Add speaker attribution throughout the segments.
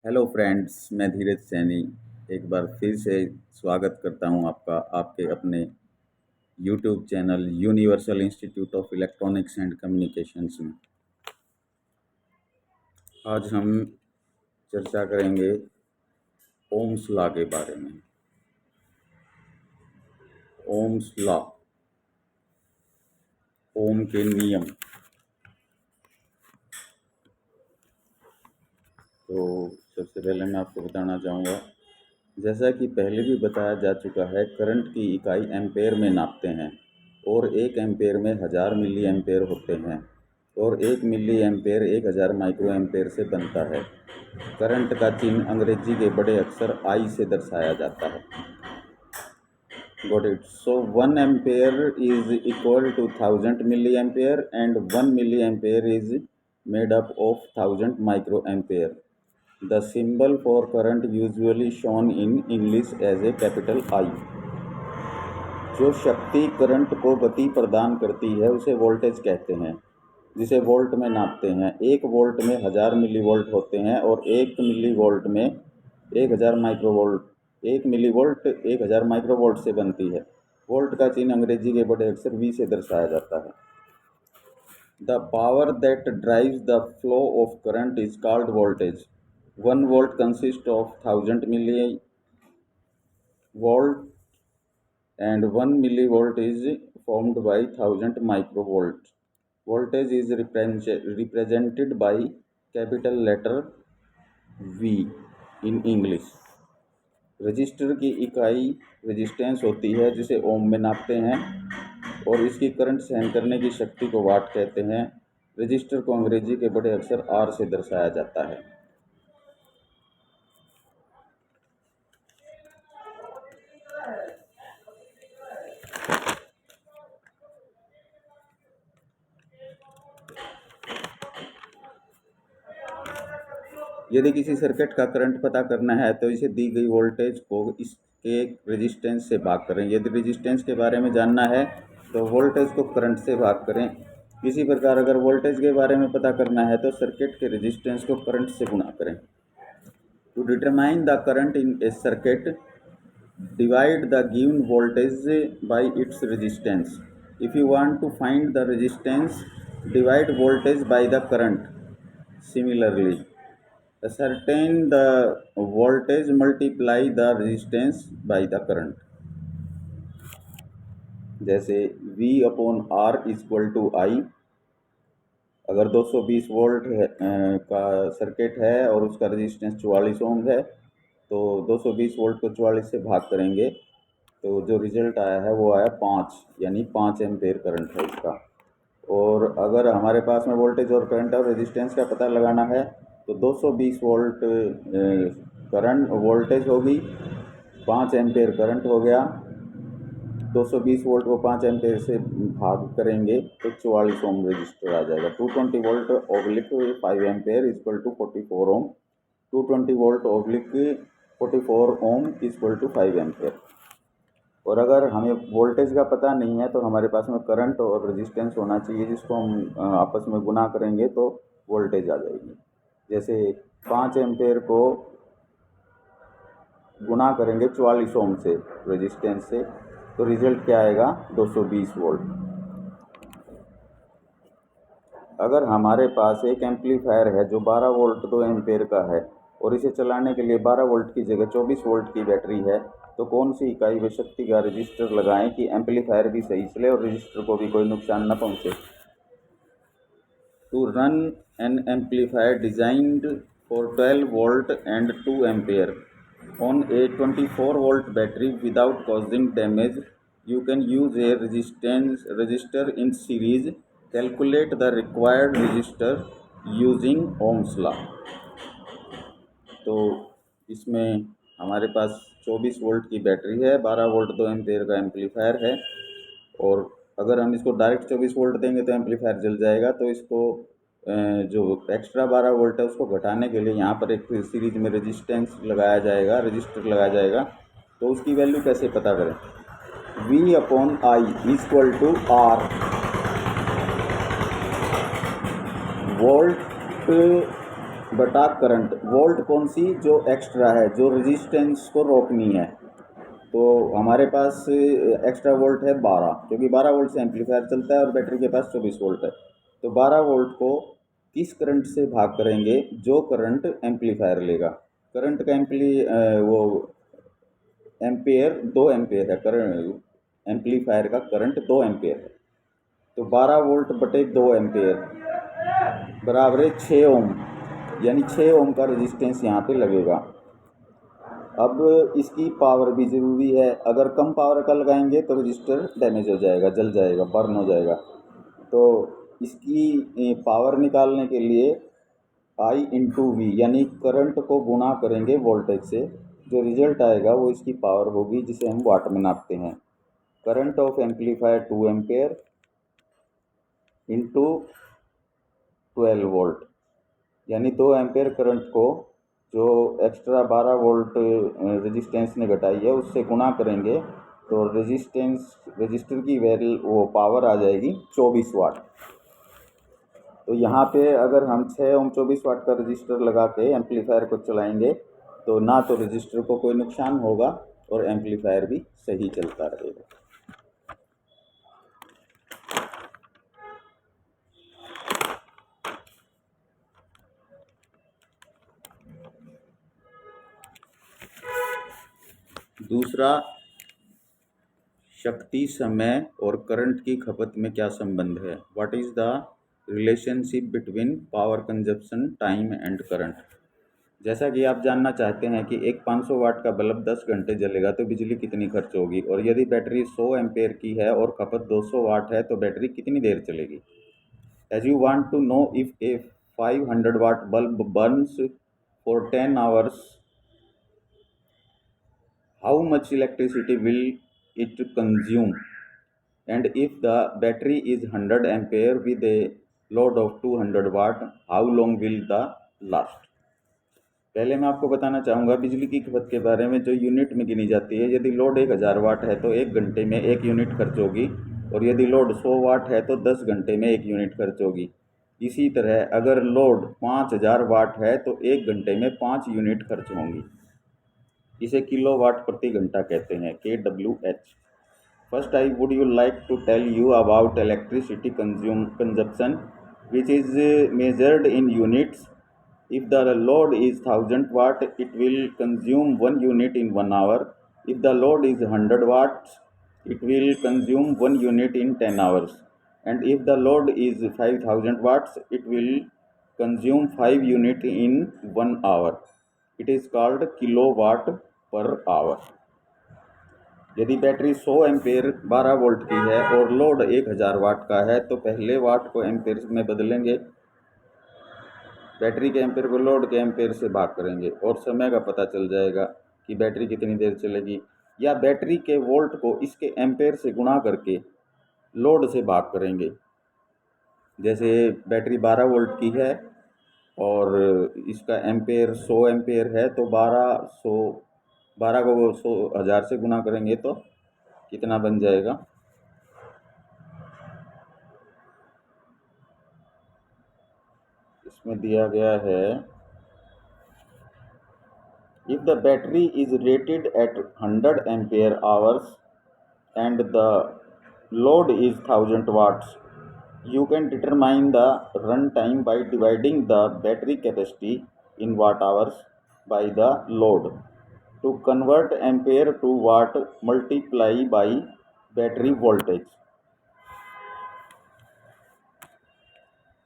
Speaker 1: Hello friends, मैं धीरज सैनी एक बार फिर से स्वागत करता हूं आपका आपके अपने YouTube channel universal institute of electronics and communications में। आज हम चर्चा करेंगे ओम्स लॉ के बारे में। ओम्स लॉ, ओम के नियम। तो सबसे पहले मैं आपको बताना चाहूँगा, जैसा कि पहले भी बताया जा चुका है, करंट की इकाई एम्पेयर में नापते हैं और 1 एम्पेयर में 1000 मिली एम्पेयर होते हैं और 1 मिली एम्पेयर 1000 माइक्रो एम्पेयर से बनता है। करंट का चिन्ह अंग्रेजी के बड़े अक्षर आई से दर्शाया जाता है। Got it? So 1 ampere is equal to 1000 milliampere and 1 milliampere is made up of 1000 microampere. The symbol for current usually shown in English as a capital I. जो शक्ति करंट को गति प्रदान करती है उसे वोल्टेज कहते हैं, जिसे वोल्ट में नापते हैं। 1 वोल्ट में 1000 मिली वोल्ट होते हैं और 1 मिली वोल्ट में 1000 माइक्रोवोल्ट। 1 मिली वोल्ट 1000 माइक्रोवोल्ट से बनती है। वोल्ट का चिन्ह अंग्रेजी के बड़े अक्षर वी से दर्शाया जाता है। The power that drives the flow of current is called voltage. 1 volt consists of 1000 millivolt and 1 millivolt is formed by 1000 microvolt. Voltage is represented by capital letter V in English. Register की इकाई resistance होती है, जिसे ओम में नापते हैं और इसकी करंट सहन करने की शक्ति को वाट कहते हैं। रजिस्टर को अंग्रेजी के बड़े अक्षर आर से दर्शाया जाता है। यदि किसी सर्किट का करंट पता करना है तो इसे दी गई वोल्टेज को इसके रेजिस्टेंस से भाग करें। यदि रेजिस्टेंस के बारे में जानना है तो वोल्टेज को करंट से भाग करें। इसी प्रकार अगर वोल्टेज के बारे में पता करना है तो सर्किट के रेजिस्टेंस को करंट से गुणा करें। To determine the current in a circuit, divide the given voltage by its resistance. If you want to find the resistance, divide voltage by the current. Similarly, ascertain the voltage, multiply the resistance by the current। जैसे V upon R equal to I। अगर 220 volt का circuit है और उसका resistance 44 ओम है, तो 220 volt को 44 से भाग करेंगे तो जो रिजल्ट आया है वो आया 5, यानी 5 एम्पेयर करंट है इसका। और अगर हमारे पास में वोल्टेज और करंट और रेजिस्टेंस का पता लगाना है तो 220 वोल्ट करंट वोल्टेज होगी, 5 एम्पेयर करंट हो गया। 220 वोल्ट को 5 एम्पेयर से भाग करेंगे तो 44 ओम रजिस्टर आ जाएगा। 220 volt oblique 5 ampere equal to 44 ohm. 220 volt oblique 44 ohm equal to 5 ampere. और अगर हमें वोल्टेज का पता नहीं है तो हमारे पास में करंट और रेजिस्टेंस होना चाहिए, जिसको हम आपस में गुना करेंगे तो वोल्टेज आ जाएगी। जैसे 5 एम्पेयर को गुना करेंगे 44 ओम से रेजिस्टेंस से, तो रिजल्ट क्या आएगा? 220 वोल्ट। अगर हमारे पास एक एम्पलीफायर है जो 12 वोल्ट 2 एम्पेयर का है और इसे चलाने के लिए 12 वोल्ट की जगह 24 वोल्ट की बैटरी है, तो कौन सी इकाई व शक्ति का रजिस्टर लगाएं कि एम्पलीफायर भी सही चले और रजिस्टर को भी कोई नुकसान न पहुंचे? To run an amplifier designed for 12 volt and 2 ampere on a 24 volt battery without causing damage, you can use a resistor in series. Calculate the required resistor using Ohm's law। तो इसमें हमारे पास 24 volt की battery है, 12 volt 2 ampere का amplifier है, और अगर हम इसको डायरेक्ट 24 वोल्ट देंगे तो एम्पलीफायर जल जाएगा। तो इसको जो एक्स्ट्रा 12 वोल्ट है उसको घटाने के लिए यहाँ पर एक सीरीज में रेजिस्टेंस लगाया जाएगा, रजिस्टर लगाया जाएगा। तो उसकी वैल्यू कैसे पता करें? V upon I equal to R। Volt बटा करंट, वोल्ट कौन सी जो एक्स्ट्रा है, जो रेजिस्टेंस को रोकनी है। तो हमारे पास एक्स्ट्रा वोल्ट है 12, क्योंकि 12 वोल्ट से एम्पलीफायर चलता है और बैटरी के पास 24 वोल्ट है। तो 12 वोल्ट को किस करंट से भाग करेंगे, जो करंट एम्पलीफायर लेगा। करंट का वो एम्पेयर 2 एम्पेयर है, करंट एम्पलीफायर का करंट 2 एम्पेयर है। तो 12 वोल्ट बटे 2 एम्पेयर बराबर है 6 ओम, यानी 6 ओम का रेजिस्टेंस यहाँ पे लगेगा। अब इसकी पावर भी ज़रूरी है, अगर कम पावर का लगाएंगे तो रजिस्टर डैमेज हो जाएगा, जल जाएगा, बर्न हो जाएगा। तो इसकी पावर निकालने के लिए I इंटू वी यानी करंट को गुणा करेंगे वोल्टेज से, जो रिजल्ट आएगा वो इसकी पावर होगी, जिसे हम वाट में नापते हैं। Current of amplifier 2 ampere into 12 volt, यानी 2 एम्पेयर करंट को जो एक्स्ट्रा 12 वोल्ट रेजिस्टेंस ने घटाई है उससे गुणा करेंगे, तो रजिस्टर की वैल्यू वो पावर आ जाएगी 24 वाट। तो यहाँ पे अगर हम 6 ओम 24 वाट का रजिस्टर लगा के एम्पलीफायर को चलाएंगे तो ना तो रजिस्टर को कोई नुकसान होगा और एम्पलीफायर भी सही चलता रहेगा। दूसरा, शक्ति, समय और करंट की खपत में क्या संबंध है। What is the relationship between power consumption, time and current. जैसा कि आप जानना चाहते हैं कि एक 500 वाट का बल्ब 10 घंटे जलेगा तो बिजली कितनी खर्च होगी, और यदि बैटरी 100 एम्पेयर की है और खपत 200 वाट है तो बैटरी कितनी देर चलेगी। As you want to know if a 500 watt bulb burns for 10 hours, how much electricity will it consume, and if the battery is 100 ampere with a load of 200 watt, how long will the last। पहले मैं आपको बताना चाहूँगा बिजली की खपत के बारे में, जो यूनिट में गिनी जाती है। यदि लोड 1000 वाट है तो 1 घंटे में 1 यूनिट खर्च होगी, और यदि लोड 100 वाट है तो 10 घंटे में 1 यूनिट खर्च होगी। इसी तरह अगर लोड 5000 वाट है तो 1 घंटे में 5 यूनिट खर्च होंगी। इसे किलोवाट प्रति घंटा कहते हैं, kWh। First I would you like to tell you about electricity consumption which is measured in units. If the load is 1000 watt it will consume 1 unit in 1 hour। if the load is 100 watts it will consume 1 unit in 10 hours, and if the load is 5000 watts it will consume 5 unit in 1 hour। it is called kilowatt per hour। यदि battery 100 ampere 12 volt की है और load 1000 वाट का है तो पहले वाट को ampere में बदलेंगे, बैटरी के एम्पेयर को लोड के एम्पेयर से भाग करेंगे और समय का पता चल जाएगा कि बैटरी कितनी देर चलेगी। या बैटरी के वोल्ट को इसके एम्पेयर से गुणा करके लोड से भाग करेंगे। जैसे बैटरी 12 वोल्ट की है और इसका एम्पेयर 100 एम्पेयर है, तो 12 को 100,000 से गुणा करेंगे तो कितना बन जाएगा। इसमें दिया गया है, if the battery is rated at 100 ampere hours and the load is 1000 watts, you can determine the run time by dividing the battery capacity in watt hours by the load. To convert ampere to watt, multiply by battery voltage।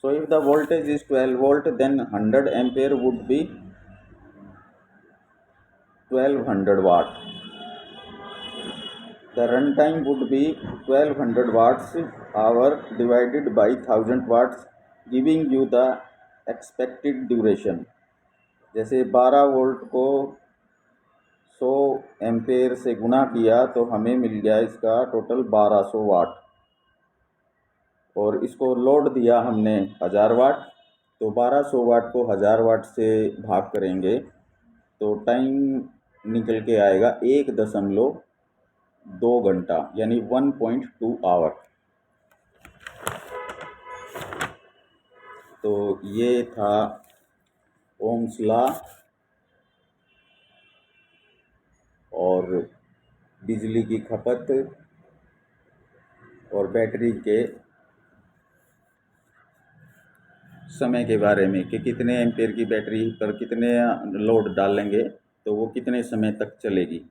Speaker 1: So if the voltage is 12 volt, then 100 ampere would be 1200 watt। The runtime would be 1200 watts hour divided by 1000 watts, giving you the expected duration। जैसे 12 volt को 100 ampere से गुणा किया तो हमें मिल गया इसका total 1200 वाट, और इसको लोड दिया हमने 1000 वाट, तो 1200 वाट को 1000 वाट से भाग करेंगे तो टाइम निकल के आएगा 1.2 घंटा, यानी 1.2 आवर। तो ये था ओम्स लॉ और बिजली की खपत और बैटरी के समय के बारे में कि कितने एम्पेयर की बैटरी पर कितने लोड डालेंगे तो वो कितने समय तक चलेगी।